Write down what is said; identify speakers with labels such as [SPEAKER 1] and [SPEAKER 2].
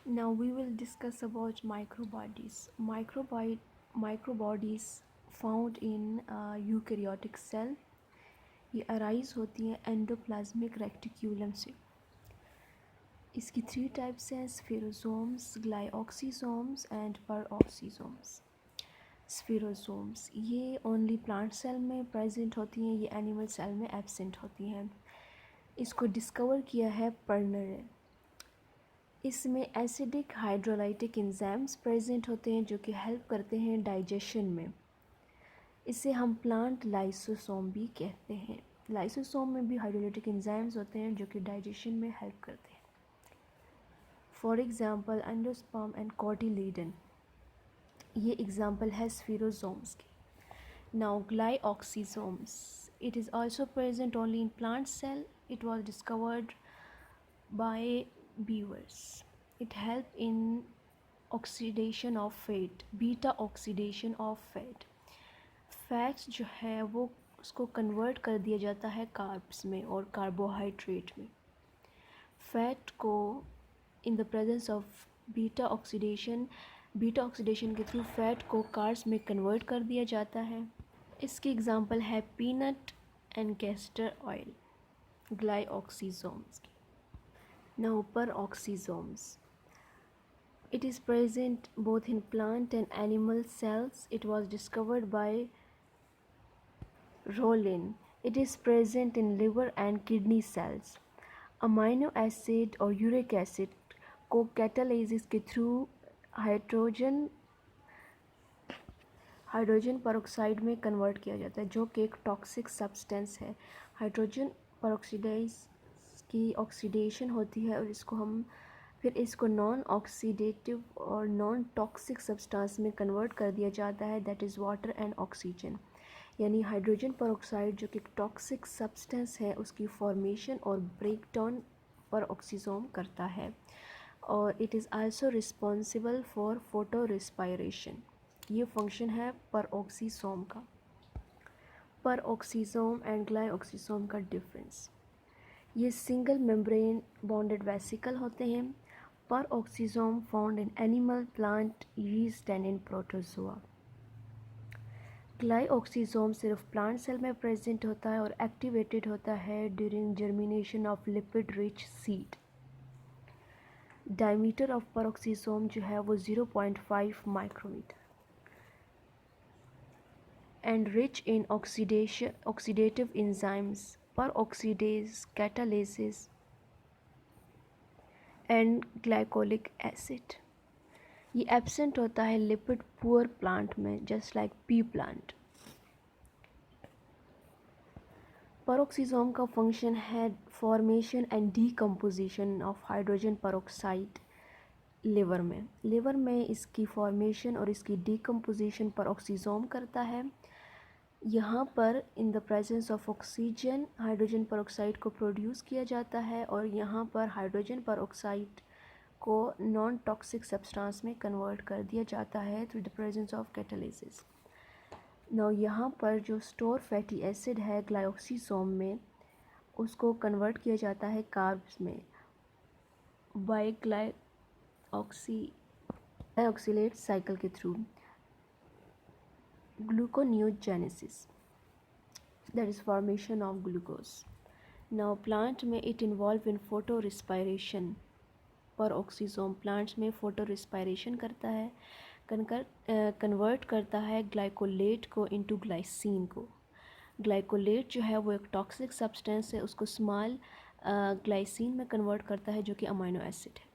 [SPEAKER 1] Now we will discuss about microbodies. Microbodies found in eukaryotic cell, ये arise होती हैं endoplasmic रेक्टिक्यूलम से। इसकी 3 टाइप्स हैं, स्फेरोसोम्स, ग्लाइऑक्सीसोम्स एंड परऑक्सीसोम्स। स्फेरोसोम्स ये ओनली प्लांट सेल में प्रेजेंट होती हैं, ये एनिमल सेल में एब्सेंट होती हैं। इसको डिस्कवर किया है पर्नर ने। इसमें एसिडिक हाइड्रोलाइटिक एंजाइम्स प्रेजेंट होते हैं जो कि हेल्प करते हैं डाइजेशन में। इसे हम प्लांट लाइसोसोम भी कहते हैं। लाइसोसोम में भी हाइड्रोलाइटिक एंजाइम्स होते हैं जो कि डाइजेशन में हेल्प करते हैं। For example endosperm and cotyledon, ये एग्जांपल है स्फेरोसोम्स की। Now glyoxysomes, it is also present only in plant cell. It was discovered by beavers. It help in oxidation of fat, beta oxidation of fat. Fats जो है वो उसको convert कर दिया जाता है कार्ब्स में और कार्बोहाइड्रेट में। फैट को in the presence of beta oxidation के थ्रू फैट को कार्ब्स में कन्वर्ट कर दिया जाता है। इसकी एग्जांपल है पीनट एंड कैस्टर ऑयल, ग्लाइऑक्सीसोम्स की। Now peroxisomes. It is present both in plant and animal cells. It was discovered by Rollin. It is present in liver and kidney cells. Amino acid or uric acid को catalysis के through hydrogen peroxide में convert किया जाता है जो कि एक toxic substance है। हाइड्रोजन पेरोक्साइड की ऑक्सीडेशन होती है और इसको नॉन ऑक्सीडेटिव और नॉन टॉक्सिक सब्सटेंस में कन्वर्ट कर दिया जाता है, that is water and oxygen. यानी हाइड्रोजन पेरोक्साइड जो कि टॉक्सिक सब्सटेंस है उसकी फॉर्मेशन और ब्रेक डाउन पेरोक्सीसोम करता है और it is also responsible for photorespiration. ये फंक्शन है पेरोक्सीसोम का। पेरोक्सीसोम एंड ग्लाइऑक्सीसोम का डिफरेंस, ये सिंगल मेम्ब्रेन बॉन्डेड वेसिकल होते हैं। Peroxisome found in animal, plant, yeast and in protozoa. Glyoxysome सिर्फ प्लांट सेल में प्रेजेंट होता है और एक्टिवेटेड होता है during germination of lipid rich seed. Diameter of peroxisome जो है वो 0.5 micrometer and rich in oxidative enzymes, peroxidase, catalysis and glycolic acid. ये एब्सेंट होता है लिपिड पुअर प्लांट में, just like P plant. Peroxisome का फंक्शन है formation and decomposition of hydrogen peroxide liver में इसकी फॉर्मेशन और इसकी डीकम्पोजिशन पेरोक्सीसोम करता है। यहाँ पर in the presence of oxygen hydrogen peroxide को प्रोड्यूस किया जाता है और यहाँ पर हाइड्रोजन पेरोक्साइड को नॉन टॉक्सिक सब्सटेंस में कन्वर्ट कर दिया जाता है through the presence of catalysis. Now यहाँ पर जो स्टोर फैटी एसिड है ग्लाइऑक्सीसोम में, उसको कन्वर्ट किया जाता है कार्ब्स में बाय ग्लाइऑक्सिलेट साइकिल के through, gluconeogenesis, that is formation of glucose. Now plant में it involve in photorespiration. peroxisome plants में photorespiration करता है, कन्वर्ट करता है ग्लाइकोलेट को इनटू ग्लाइसिन को। ग्लाइकोलेट जो है वो एक टॉक्सिक सब्सटेंस है, उसको स्मॉल ग्लाइसिन में कन्वर्ट करता है जो कि अमीनो एसिड है।